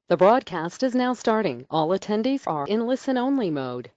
The broadcast is now starting. All attendees are in listen-only mode.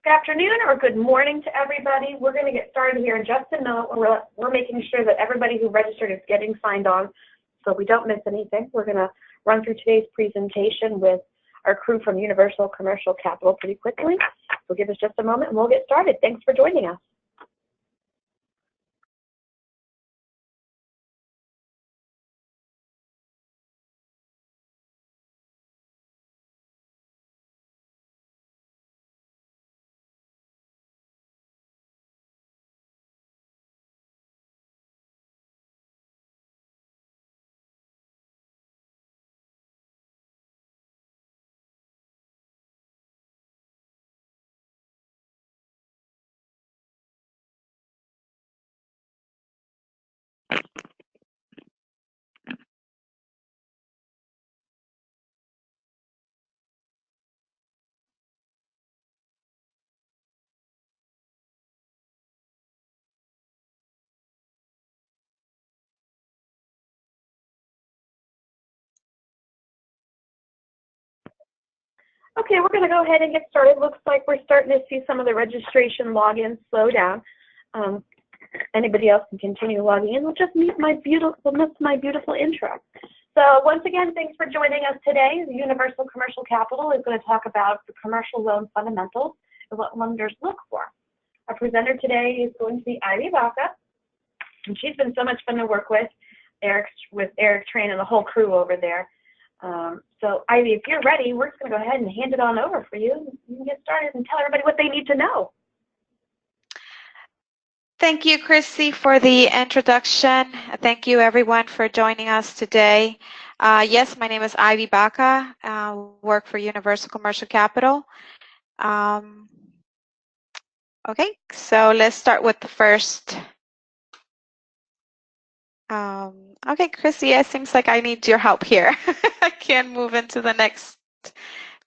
Good afternoon or good morning to everybody. We're going to get started here in just a minute. We're making sure that everybody who registered is getting signed on so we don't miss anything. We're going to run through today's presentation with our crew from Universal Commercial Capital pretty quickly. So give us just a moment and we'll get started. Thanks for joining us. Okay, we're going to go ahead and get started. Looks like we're starting to see some of the registration logins slow down. Anybody else can continue logging in. We'll just miss my beautiful intro. So once again, thanks for joining us today. The Universal Commercial Capital is going to talk about the commercial loan fundamentals and what lenders look for. Our presenter today is going to be Ivy Baca, and she's been so much fun to work with Eric Train and the whole crew over there. So Ivy, if you're ready, we're just going to go ahead and hand it on over for you. You can get started and tell everybody what they need to know. Thank you, Chrissy, for the introduction. Thank you, everyone, for joining us today. Yes, my name is Ivy Baca. I work for Universal Commercial Capital. Okay, so let's start with the first. Okay, Chrissy, it seems like I need your help here. I can't move into the next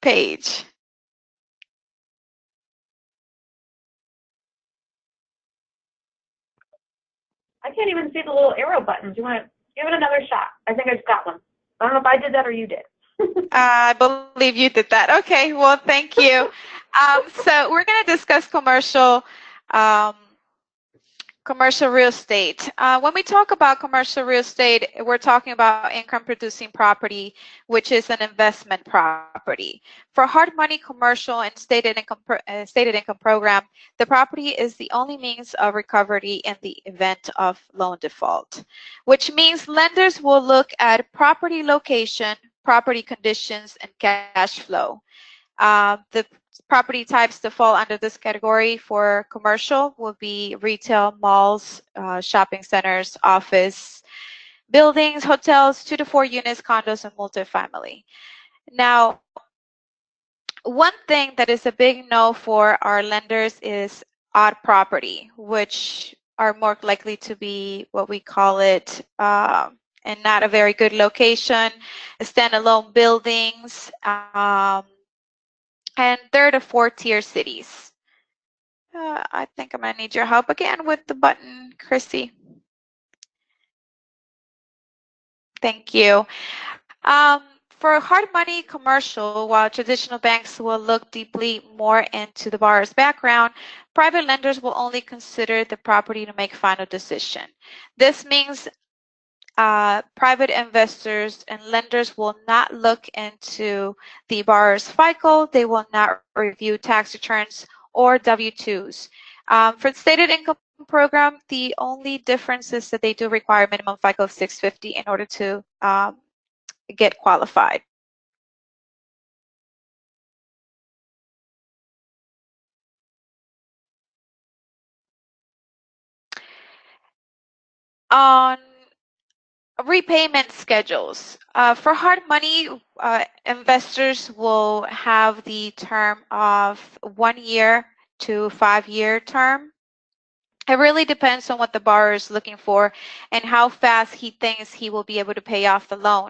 page. I can't even see the little arrow buttons. You want to give it another shot? I think I just got one. I don't know if I did that or you did. I believe you did that. Okay, well, thank you. So we're going to discuss commercial real estate. When we talk about commercial real estate, we're talking about income-producing property, which is an investment property. For hard money commercial and stated income program, the property is the only means of recovery in the event of loan default, which means lenders will look at property location, property conditions, and cash flow. The property types to fall under this category for commercial will be retail, malls, shopping centers, office buildings, hotels, 2 to 4 units, condos, and multifamily. Now, one thing that is a big no for our lenders is odd property, which are more likely to be what we call it, and not a very good location, standalone buildings, and third or fourth tier cities. I think I'm going to need your help again with the button, Chrissy. Thank you. For hard money commercial, while traditional banks will look deeply more into the borrower's background, private lenders will only consider the property to make final decision. This means private investors and lenders will not look into the borrower's FICO. They will not review tax returns or W-2s. For the stated income program, the only difference is that they do require minimum FICO of 650 in order to get qualified. On repayment schedules. For hard money, investors will have the term of 1 year to 5-year term. It really depends on what the borrower is looking for and how fast he thinks he will be able to pay off the loan.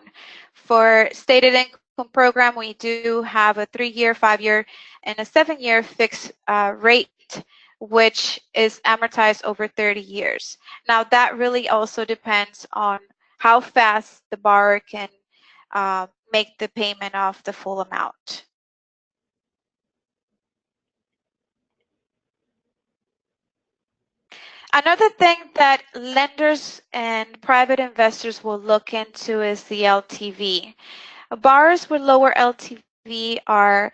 For stated income program, we do have a 3-year, 5-year, and a 7-year fixed rate, which is amortized over 30 years. Now, that really also depends on how fast the borrower can make the payment of the full amount. Another thing that lenders and private investors will look into is the LTV. Borrowers with lower LTV are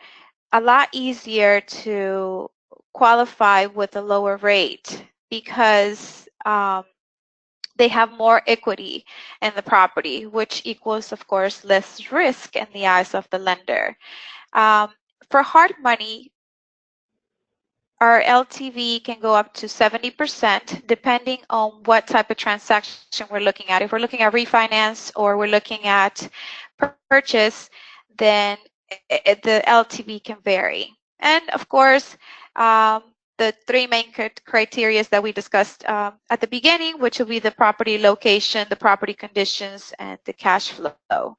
a lot easier to qualify with a lower rate because they have more equity in the property, which equals, of course, less risk in the eyes of the lender. For hard money, our LTV can go up to 70% depending on what type of transaction we're looking at. If we're looking at refinance or we're looking at purchase, then the LTV can vary. And of course, the 3 main criteria that we discussed at the beginning, which will be the property location, the property conditions, and the cash flow.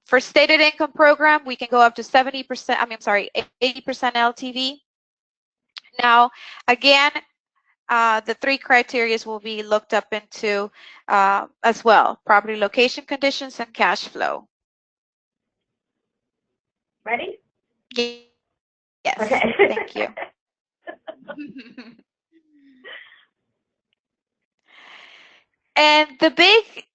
For stated income program, we can go up to 80% LTV. Now, again, the 3 criteria will be looked up into as well: property location, conditions, and cash flow. Ready? Yes. Okay. Thank you. And the big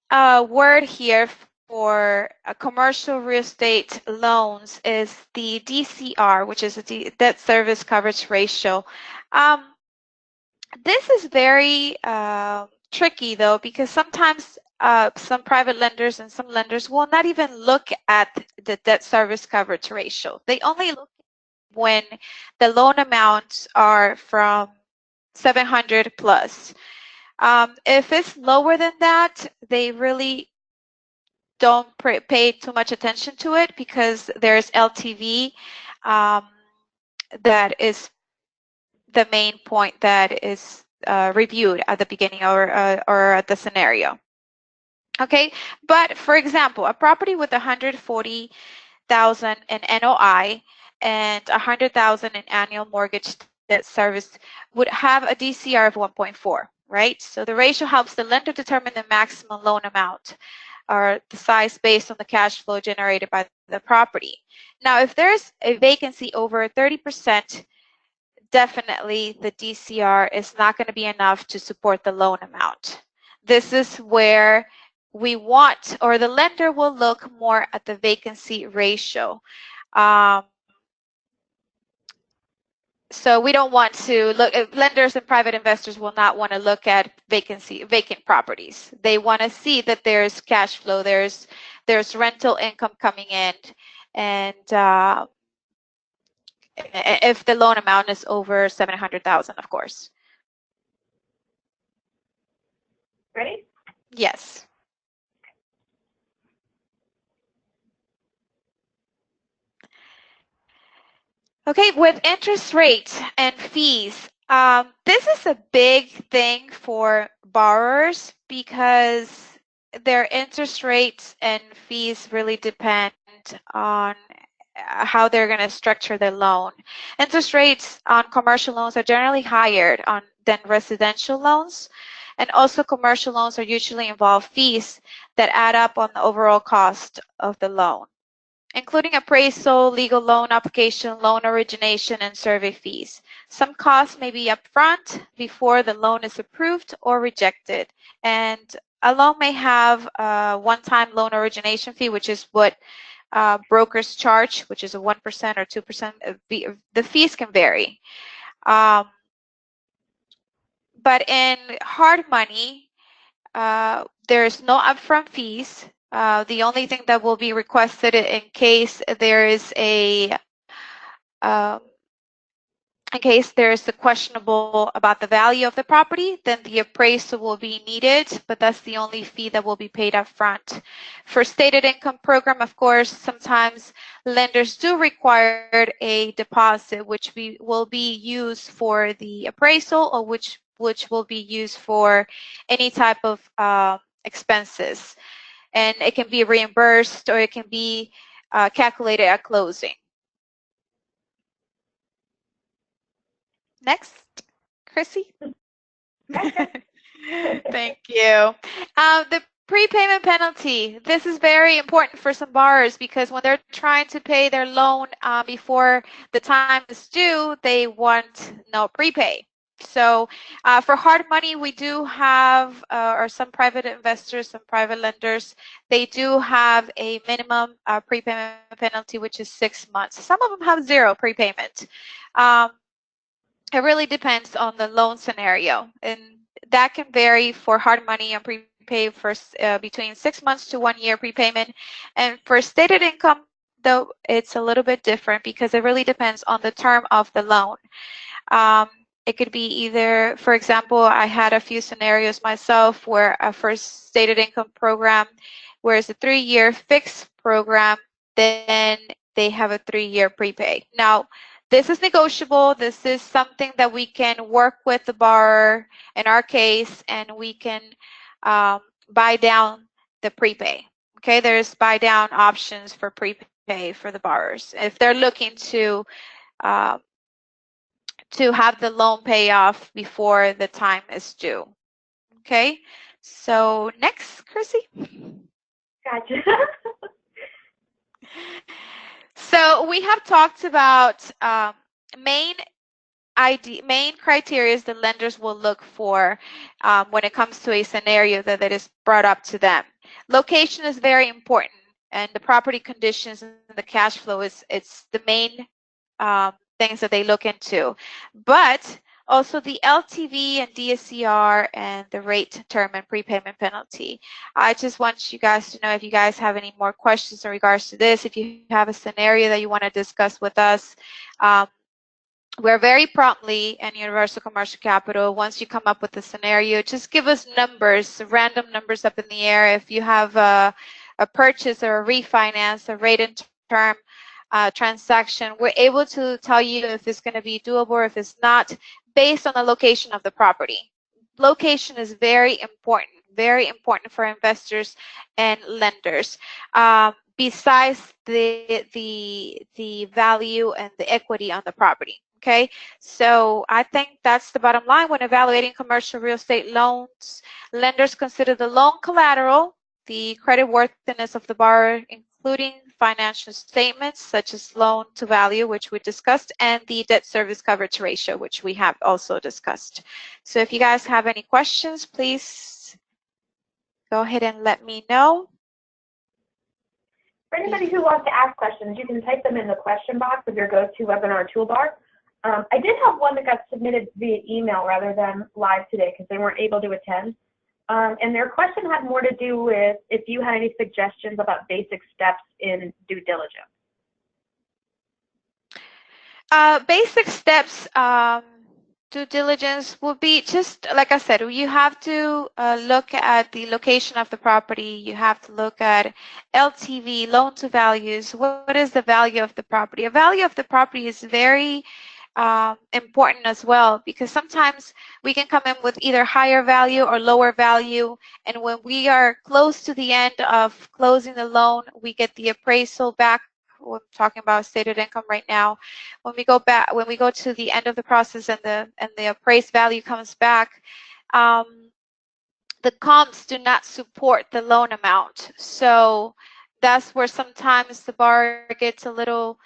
word here for commercial real estate loans is the DCR, which is the debt service coverage ratio. This is very tricky, though, because sometimes some private lenders and some lenders will not even look at the debt service coverage ratio. They only look when the loan amounts are from 700 plus. If it's lower than that, they really don't pay too much attention to it because there's LTV that is the main point that is reviewed at the beginning or at the scenario. Okay, but for example, a property with 140,000 in NOI and 100,000 in annual mortgage debt service would have a DCR of 1.4, right? So the ratio helps the lender determine the maximum loan amount or the size based on the cash flow generated by the property. Now, if there's a vacancy over 30%, definitely the DCR is not going to be enough to support the loan amount. This is where we want, or the lender will look more at the vacancy ratio. So we don't want to look, lenders and private investors will not want to look at vacant properties. They want to see that there's cash flow, there's rental income coming in, and if the loan amount is over 700,000, of course. Ready? Yes. Okay, with interest rates and fees, this is a big thing for borrowers because their interest rates and fees really depend on how they're going to structure their loan. Interest rates on commercial loans are generally higher than residential loans, and also commercial loans are usually involve fees that add up on the overall cost of the loan, including appraisal, legal loan application, loan origination, and survey fees. Some costs may be upfront before the loan is approved or rejected, and a loan may have a one-time loan origination fee, which is what brokers charge, which is a 1% or 2%. The fees can vary. But in hard money, there's no upfront fees. The only thing that will be requested in case there is um, in case there's a questionable about the value of the property, then the appraisal will be needed, but that's the only fee that will be paid up front. For stated income program, of course, sometimes lenders do require a deposit, which will be used for the appraisal, or which will be used for any type of expenses. And it can be reimbursed, or it can be calculated at closing. Next, Chrissy. Thank you. The prepayment penalty. This is very important for some borrowers because when they're trying to pay their loan before the time is due, they want no prepay. So for hard money, we do have, or some private investors, some private lenders, they do have a minimum prepayment penalty, which is 6 months. Some of them have 0 prepayment. It really depends on the loan scenario, and that can vary for hard money and prepay for between 6 months to 1 year prepayment. And for stated income, though, it's a little bit different because it really depends on the term of the loan. It could be either, for example, I had a few scenarios myself where a first stated income program, where it's a 3-year fixed program, then they have a 3-year prepay. Now, this is negotiable. This is something that we can work with the borrower in our case, and we can buy down the prepay. Okay, there's buy down options for prepay for the borrowers if they're looking to have the loan pay off before the time is due. Okay, so next, Chrissy. Gotcha. So we have talked about main criteria the lenders will look for when it comes to a scenario that is brought up to them. Location is very important, and the property conditions and the cash flow it's the main things that they look into. But also the LTV and DSCR and the rate, term, and prepayment penalty. I just want you guys to know if you guys have any more questions in regards to this, if you have a scenario that you want to discuss with us. We're very promptly in Universal Commercial Capital. Once you come up with a scenario, just give us numbers, random numbers up in the air. If you have a purchase or a refinance, a rate and term transaction, we're able to tell you if it's going to be doable or if it's not, based on the location of the property. Location is very important for investors and lenders. Besides the value and the equity on the property. Okay, so I think that's the bottom line when evaluating commercial real estate loans. Lenders consider the loan collateral, the credit worthiness of the borrower, including financial statements such as loan to value, which we discussed, and the debt service coverage ratio, which we have also discussed. So if you guys have any questions, please go ahead and let me know. For anybody who wants to ask questions, you can type them in the question box of your GoToWebinar toolbar. I did have one that got submitted via email rather than live today because they weren't able to attend. And their question had more to do with if you had any suggestions about basic steps in due diligence. Basic steps, due diligence will be just like I said, you have to look at the location of the property. You have to look at LTV, loan to values. What is the value of the property? A value of the property is very important as well, because sometimes we can come in with either higher value or lower value, and when we are close to the end of closing the loan, we get the appraisal back. We're talking about stated income right now. When we go to the end of the process and the appraised value comes back, the comps do not support the loan amount. So that's where sometimes the borrower gets a little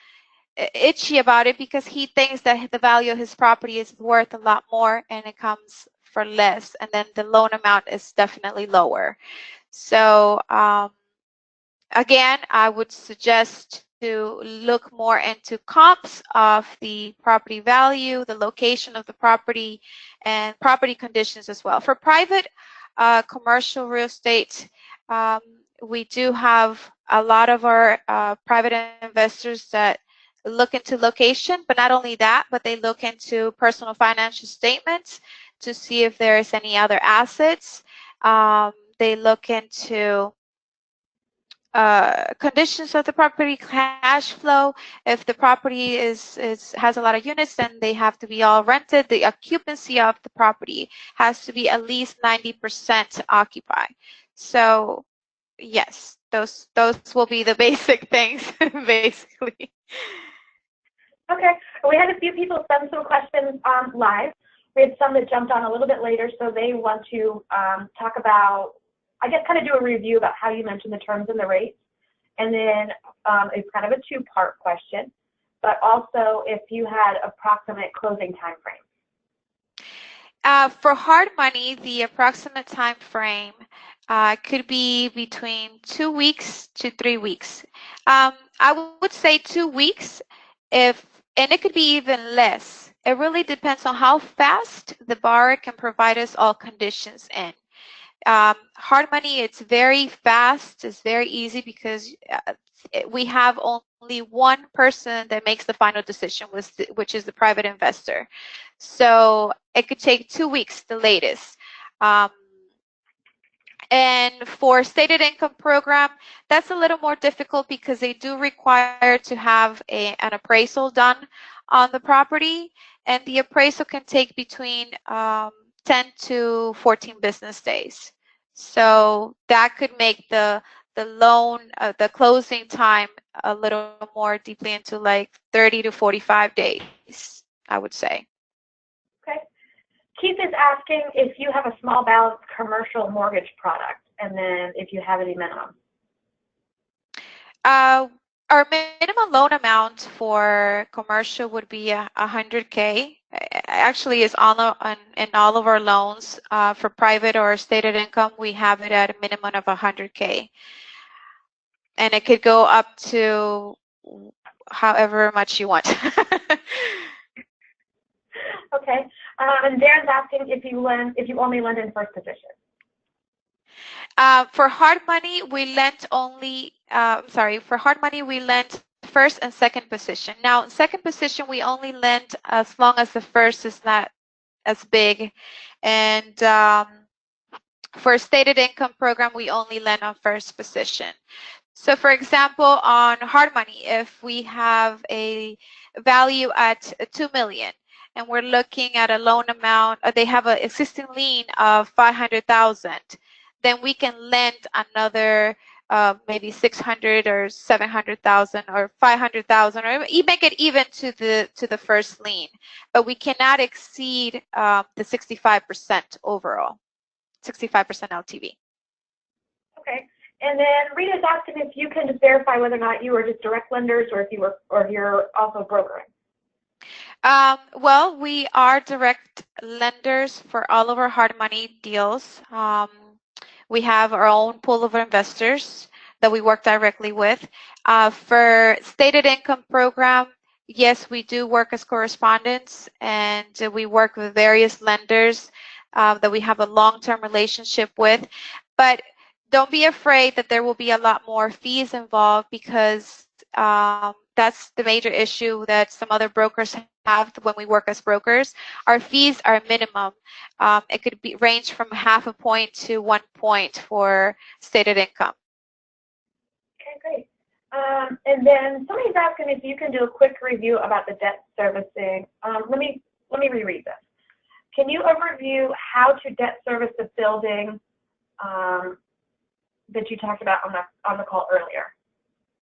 itchy about it because he thinks that the value of his property is worth a lot more, and it comes for less, and then the loan amount is definitely lower. So again, I would suggest to look more into comps of the property value, the location of the property, and property conditions as well. For private commercial real estate, we do have a lot of our private investors that look into location, but not only that, but they look into personal financial statements to see if there is any other assets. They look into conditions of the property, cash flow. If the property has a lot of units, then they have to be all rented. The occupancy of the property has to be at least 90% occupied. So yes, those will be the basic things, basically. Okay, we had a few people send some questions live. We had some that jumped on a little bit later, so they want to talk about, I guess, kind of do a review about how you mentioned the terms and the rates. And then it's kind of a two-part question, but also if you had approximate closing time frame. For hard money, the approximate time frame could be between 2 weeks to 3 weeks. I would say 2 weeks, and it could be even less. It really depends on how fast the borrower can provide us all conditions in. Hard money, it's very fast, it's very easy because we have only one person that makes the final decision, which is the private investor. So it could take 2 weeks, the latest. And for stated income program, that's a little more difficult because they do require to have an appraisal done on the property, and the appraisal can take between 10 to 14 business days. So that could make the loan, the closing time a little more deeply into like 30 to 45 days, I would say. Okay. Keith is asking if you have a small balance commercial mortgage product, and then if you have any minimum. Our minimum loan amount for commercial would be 100K. Actually, it's in all of our loans. For private or stated income, we have it at a minimum of 100K. And it could go up to however much you want. Okay. And Darren's asking if you only lend in first position. For hard money, we lent only, for hard money, we lent first and second position. Now, in second position, we only lend as long as the first is not as big. And for a stated income program, we only lend on first position. So for example, on hard money, if we have a value at 2 million and we're looking at a loan amount, they have an existing lien of 500,000, then we can lend another maybe 600 or 700,000 or 500,000, or make it even to the first lien. But we cannot exceed the 65% overall, 65% LTV. Okay. And then Rita's asking if you can just verify whether or not you are just direct lenders or if you're also brokering. Well, we are direct lenders for all of our hard money deals. We have our own pool of investors that we work directly with. For stated income program, yes, we do work as correspondents, and we work with various lenders that we have a long-term relationship with. But don't be afraid that there will be a lot more fees involved, because that's the major issue that some other brokers have when we work as brokers. Our fees are minimum. It could range from 0.5 point to 1 point for stated income. Okay, great. And then somebody's asking if you can do a quick review about the debt servicing. Let me reread this. Can you overview how to debt service the building that you talked about on the call earlier?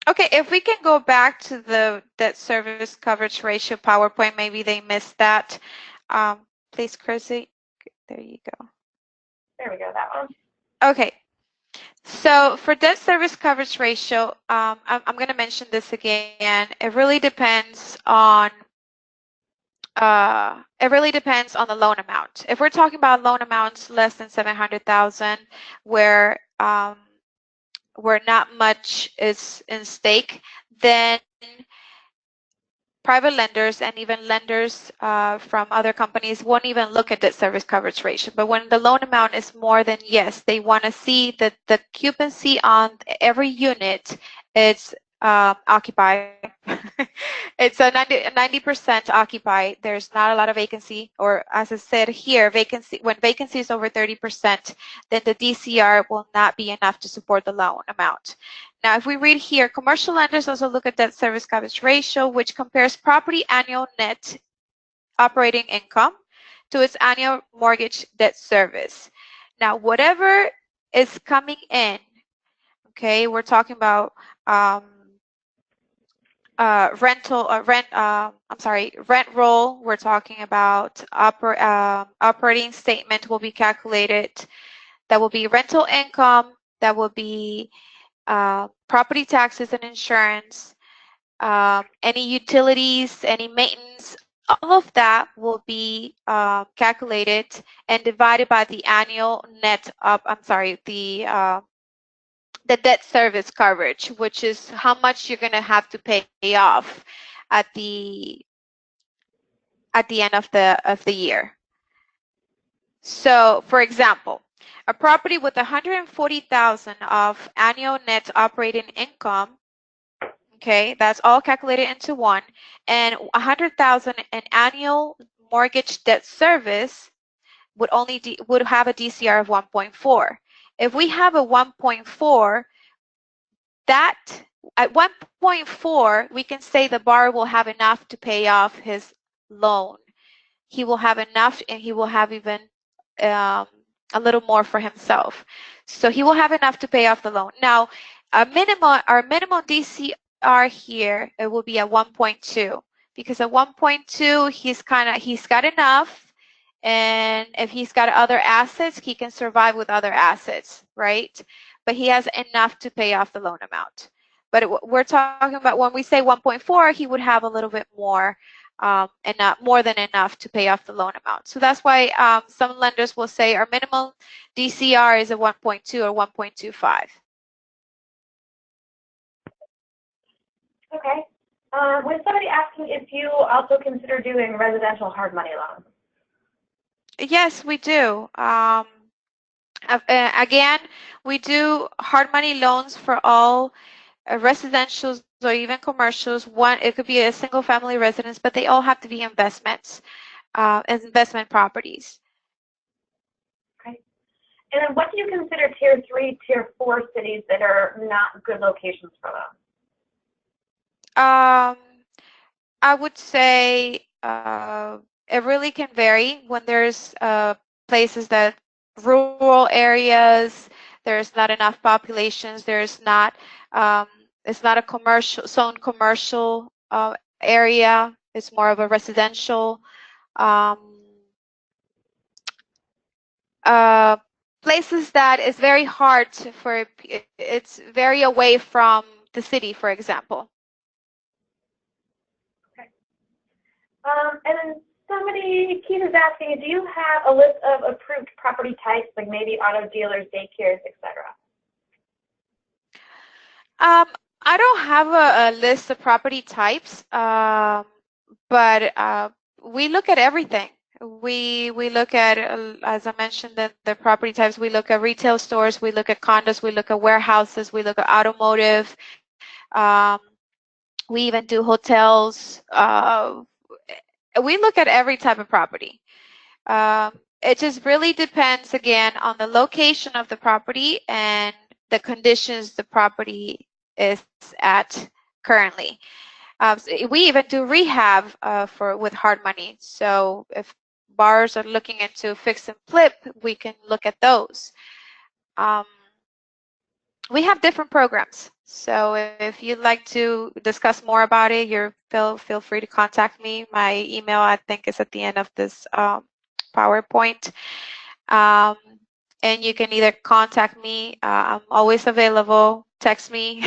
Okay, if we can go back to the debt service coverage ratio PowerPoint, maybe they missed that. Please, Chrissy. There you go. There we go, that one. Okay. So for debt service coverage ratio, I'm going to mention this again. It really depends on it really depends on the loan amount. If we're talking about loan amounts less than 700,000, where not much is in stake, then private lenders and even lenders from other companies won't even look at debt service coverage ratio. But when the loan amount is more than, yes, they want to see that the occupancy on every unit is occupied. It's a 90% occupied. There's not a lot of vacancy, or as I said here, vacancy. When vacancy is over 30%, then the DCR will not be enough to support the loan amount. Now, if we read here, commercial lenders also look at debt service coverage ratio, which compares property annual net operating income to its annual mortgage debt service. Now, whatever is coming in, okay, we're talking about rent roll. We're talking about operating statement will be calculated. That will be rental income. That will be property taxes and insurance, any utilities, any maintenance, all of that will be calculated and divided by the annual net of, the debt service coverage, which is how much you're going to have to pay off at the end of the year. So, for example, a property with 140,000 of annual net operating income, okay, that's all calculated into one, and 100,000 in annual mortgage debt service would have a DCR of 1.4. If we have a 1.4, that at 1.4, we can say the borrower will have enough to pay off his loan. He will have enough, and he will have even a little more for himself. So he will have enough to pay off the loan. Now, our minimum DCR here, it will be at 1.2, because at 1.2, he's got enough, and if he's got other assets, he can survive with other assets, right? But he has enough to pay off the loan amount. But we're talking about when we say 1.4, he would have a little bit more, and not more than enough to pay off the loan amount. So that's why some lenders will say our minimum DCR is a 1.2 or 1.25. Okay. Was somebody asking if you also consider doing residential hard money loans? Yes, we do. Again, we do hard money loans for all residentials or even commercials. It could be a single family residence, but they all have to be investments, investment properties. Okay. And then what do you consider tier 3, tier 4 cities that are not good locations for them? I would say it really can vary. When there's places that rural areas, there's not enough populations, there's not it's not a zone commercial area, it's more of a residential places that is very hard it's very away from the city, for example. Okay. And then Keith is asking, do you have a list of approved property types, like maybe auto dealers, daycares, etc.? I don't have a list of property types, but we look at everything. We look at, as I mentioned, the property types. We look at retail stores, we look at condos, we look at warehouses, we look at automotive. We even do hotels. We look at every type of property. It just really depends, again, on the location of the property and the conditions the property is at currently. We even do rehab with hard money. So if borrowers are looking into fix and flip, we can look at those. We have different programs. So if you'd like to discuss more about it, feel free to contact me. My email, I think, is at the end of this PowerPoint. And you can either contact me. I'm always available. Text me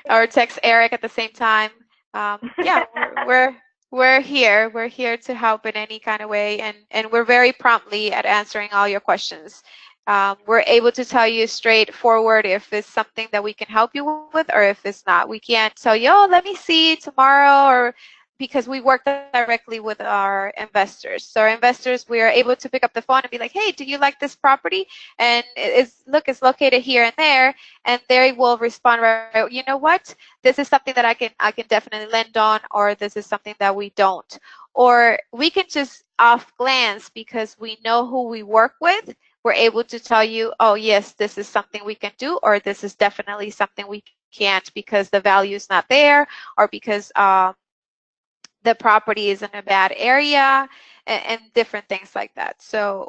or text Eric at the same time. Yeah, We're here. We're here to help in any kind of way, and we're very promptly at answering all your questions. We're able to tell you straightforward if it's something that we can help you with or if it's not. We can't tell you, oh, let me see tomorrow, or because we work directly with our investors. So our investors, we are able to pick up the phone and be like, hey, do you like this property? And it's located here and there, and they will respond right, you know what? This is something that I can definitely lend on, or this is something that we don't. Or we can just off glance, because we know who we work with, we're able to tell you, oh yes, this is something we can do, or this is definitely something we can't because the value is not there, or because the property is in a bad area, and different things like that. So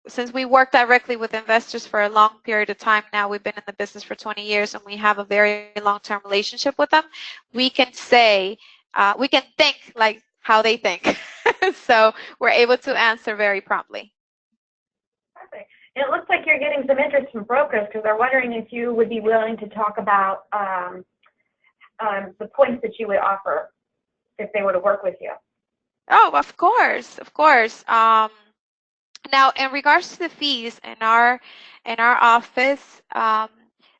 since we work directly with investors for a long period of time now, we've been in the business for 20 years and we have a very long-term relationship with them, we can say, we can think like how they think. So we're able to answer very promptly. Perfect. And it looks like you're getting some interest from brokers because they're wondering if you would be willing to talk about the points that you would offer if they were to work with you. Oh, of course, of course. Now, in regards to the fees in our office,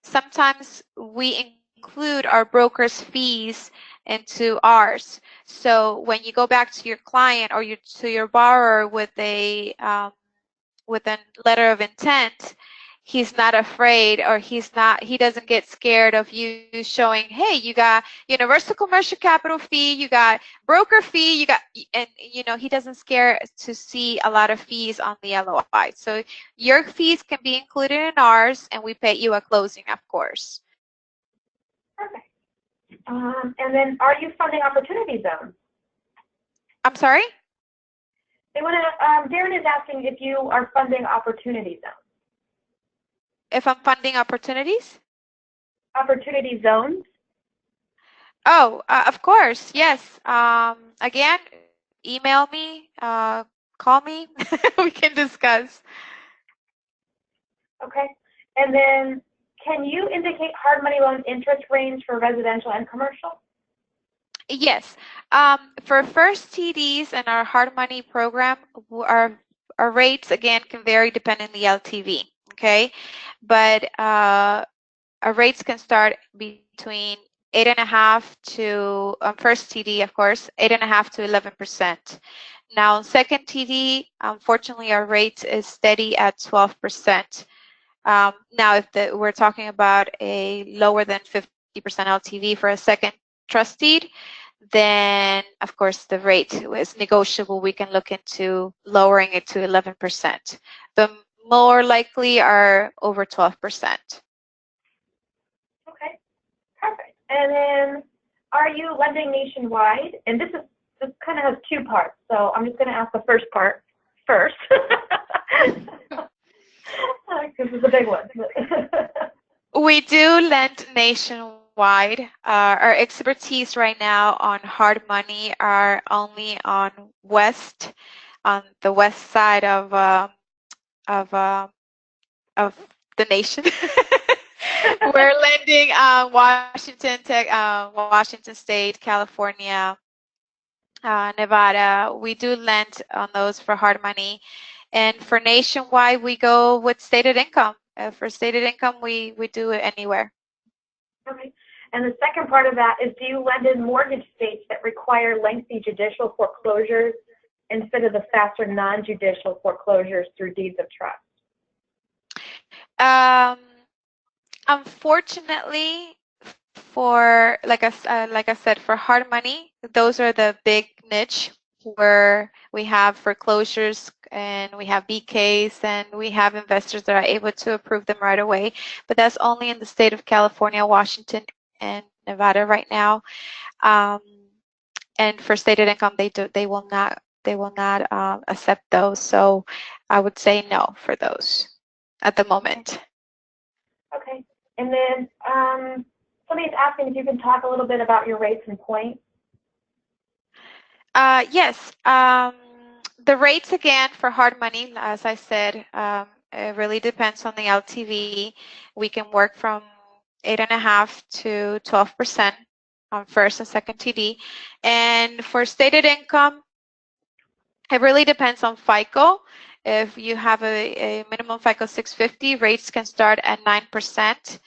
sometimes we include our broker's fees into ours. So when you go back to your client or to your borrower with a letter of intent, he's not afraid, or he doesn't get scared of you showing, hey, you got universal commercial capital fee, you got broker fee, and he doesn't scare to see a lot of fees on the LOI. So your fees can be included in ours, and we pay you at closing, of course. Perfect. And then, are you funding opportunity zones? I'm sorry? They want to. Darren is asking if you are funding opportunity zones. If I'm funding opportunities? Opportunity zones? Oh, of course, yes. Again, email me, call me, we can discuss. Okay. And then, can you indicate hard money loan interest range for residential and commercial? Yes. For first TDs in our hard money program, our rates, again, can vary depending on the LTV, okay? But our rates can start between 8.5 to, first TD, of course, 8.5 to 11%. Now, second TD, unfortunately, our rate is steady at 12%. Now, if we're talking about a lower than 50% LTV for a second trust deed, then of course the rate is negotiable. We can look into lowering it to 11%. The more likely are over 12%. Okay, perfect. And then, are you lending nationwide? And this kind of has two parts, so I'm just going to ask the first part first. Because it's a big one. We do lend nationwide. Our expertise right now on hard money are only on the west side of the nation. We're lending Washington State, California, Nevada. We do lend on those for hard money. And for nationwide, we go with stated income. For stated income, we do it anywhere. Okay. And the second part of that is, do you lend in mortgage states that require lengthy judicial foreclosures instead of the faster non-judicial foreclosures through deeds of trust? Unfortunately, for like I said, for hard money, those are the big niche where we have foreclosures and we have BKs and we have investors that are able to approve them right away. But that's only in the state of California, Washington, and Nevada right now. And for stated income, they will not accept those. So I would say no for those at the moment. Okay. And then somebody's asking if you can talk a little bit about your rates and points. Yes. The rates, again, for hard money, as I said, it really depends on the LTV. We can work from 8.5 to 12%. first and second TD. And for stated income, it really depends on FICO. If you have a minimum FICO 650, rates can start at 9%.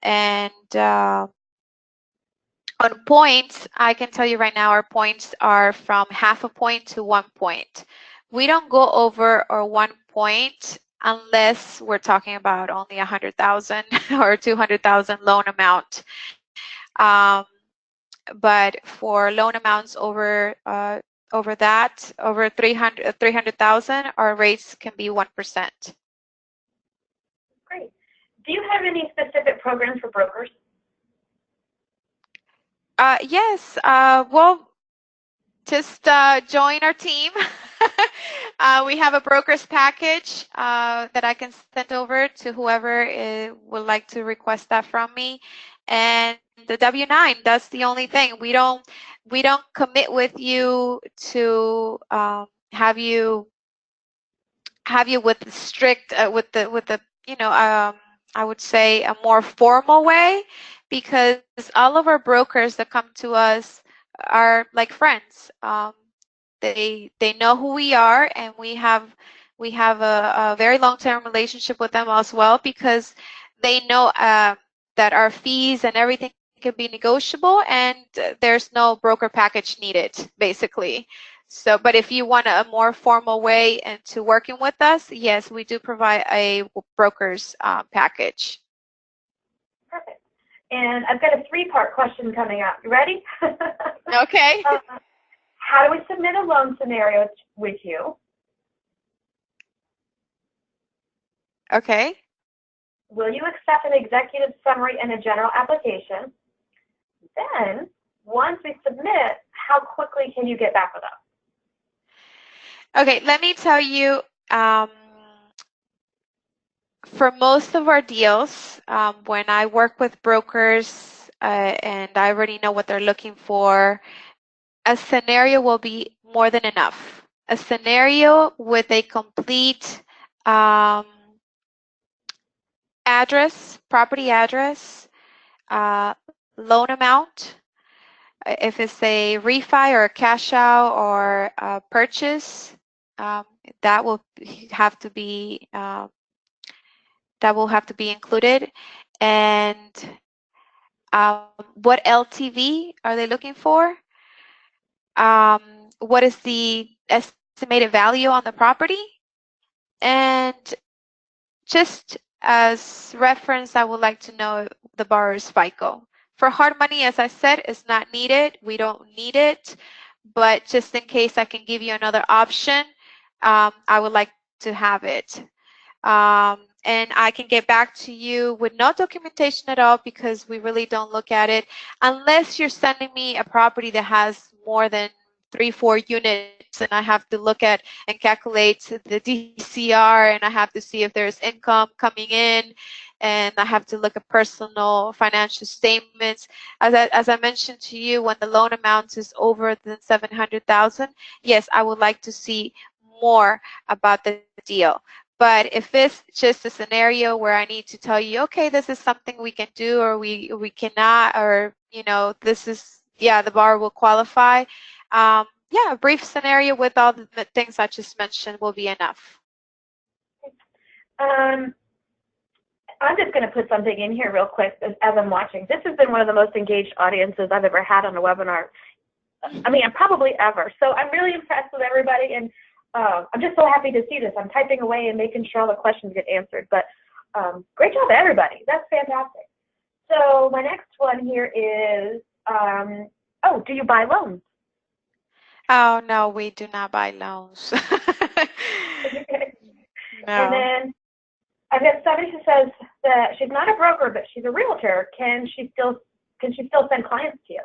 And on points, I can tell you right now, our points are from half a point to 1 point. We don't go over or 1 point unless we're talking about only 100,000 or 200,000 loan amount. But for loan amounts over that, over 300,000, our rates can be 1%. Great. Do you have any specific programs for brokers? Yes. Well, just join our team. We have a broker's package that I can send over to whoever would like to request that from me. And the W-9, that's the only thing. We don't commit with you to have you with the strict with the I would say a more formal way, because all of our brokers that come to us are like friends. They know who we are, and we have a very long-term relationship with them as well, because they know that our fees and everything can be negotiable, and there's no broker package needed, basically. So, but if you want a more formal way into working with us, yes, we do provide a broker's package. Perfect. And I've got a 3-part question coming up. You ready? Okay. How do we submit a loan scenario with you? Okay. Will you accept an executive summary and a general application? Then, once we submit, how quickly can you get back with us? Okay, let me tell you, for most of our deals, when I work with brokers and I already know what they're looking for, a scenario will be more than enough. A scenario with a complete address, property address, loan amount, if it's a refi or a cash out or a purchase, that will have to be included. And what LTV are they looking for? What is the estimated value on the property? And just as reference, I would like to know the borrower's FICO. For hard money, as I said, it's not needed. We don't need it. But just in case I can give you another option, I would like to have it. And I can get back to you with no documentation at all, because we really don't look at it unless you're sending me a property that has more than 3-4 units, and I have to look at and calculate the DCR, and I have to see if there's income coming in, and I have to look at personal financial statements. As I mentioned to you, when the loan amount is over than 700,000, yes, I would like to see more about the deal. But if it's just a scenario where I need to tell you, okay, this is something we can do, or we cannot, or this is, the borrower will qualify. A brief scenario with all the things I just mentioned will be enough. I'm just going to put something in here real quick as I'm watching. This has been one of the most engaged audiences I've ever had on a webinar. I mean, probably ever. So I'm really impressed with everybody, and I'm just so happy to see this. I'm typing away and making sure all the questions get answered. But great job, everybody. That's fantastic. So my next one here is, do you buy loans? Oh, no, we do not buy loans. No. And then I've got somebody who says that she's not a broker, but she's a realtor. Can she still send clients to you?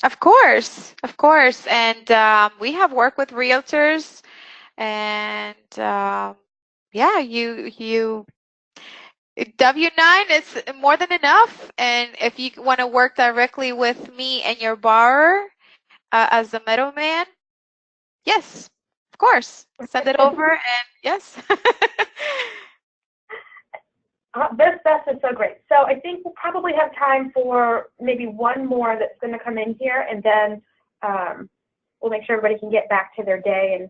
Of course, of course. And we have worked with realtors, and you W-9 is more than enough. And if you want to work directly with me and your borrower as the middleman, yes, of course, send it over, and yes. This is so great. So I think we'll probably have time for maybe one more that's going to come in here, and then we'll make sure everybody can get back to their day, and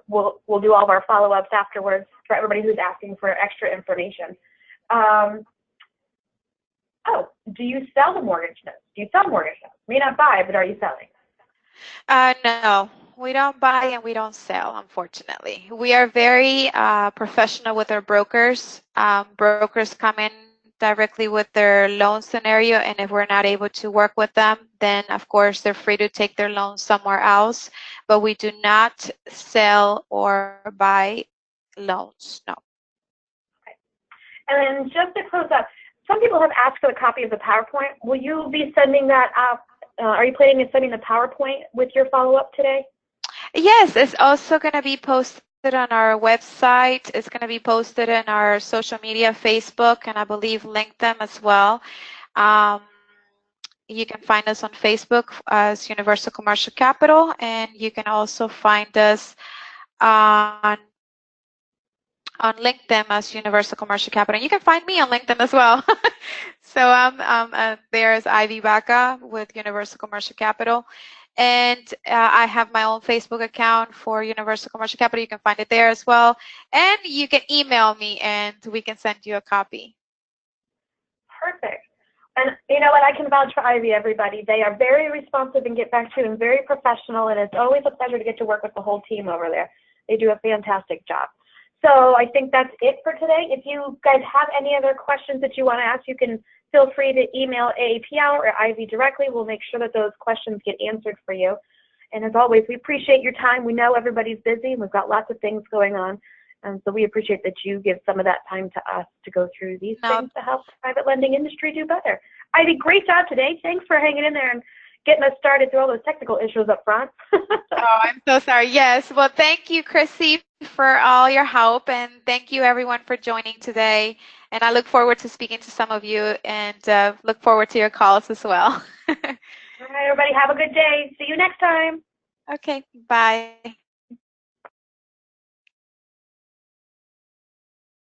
we'll do all of our follow-ups afterwards for everybody who's asking for extra information. Oh, do you sell the mortgage notes? Do you sell mortgage notes? May not buy, but are you selling? No, we don't buy and we don't sell, unfortunately. We are very professional with our brokers. Brokers come in directly with their loan scenario, and if we're not able to work with them, then of course they're free to take their loan somewhere else. But we do not sell or buy loans, no. Okay. And then just to close up, some people have asked for a copy of the PowerPoint. Will you be sending that up? Are you planning on sending the PowerPoint with your follow-up today? Yes, it's also going to be posted on our website. It's going to be posted in our social media, Facebook, and I believe LinkedIn as well. You can find us on Facebook as Universal Commercial Capital, and you can also find us on LinkedIn as Universal Commercial Capital. You can find me on LinkedIn as well. So there's Ivy Baca with Universal Commercial Capital. And I have my own Facebook account for Universal Commercial Capital. You can find it there as well. And you can email me and we can send you a copy. Perfect. And you know what? I can vouch for Ivy, everybody. They are very responsive and get back to you and very professional. And it's always a pleasure to get to work with the whole team over there. They do a fantastic job. So I think that's it for today. If you guys have any other questions that you want to ask, you can feel free to email AAPL or Ivy directly. We'll make sure that those questions get answered for you. And as always, we appreciate your time. We know everybody's busy and we've got lots of things going on. And so we appreciate that you give some of that time to us to go through these things to help the private lending industry do better. Ivy, great job today. Thanks for hanging in there and getting us started through all those technical issues up front. Oh, I'm so sorry. Yes. Well, thank you, Chrissy, for all your help. And thank you, everyone, for joining today. And I look forward to speaking to some of you and look forward to your calls as well. All right, everybody, have a good day. See you next time. Okay. Bye.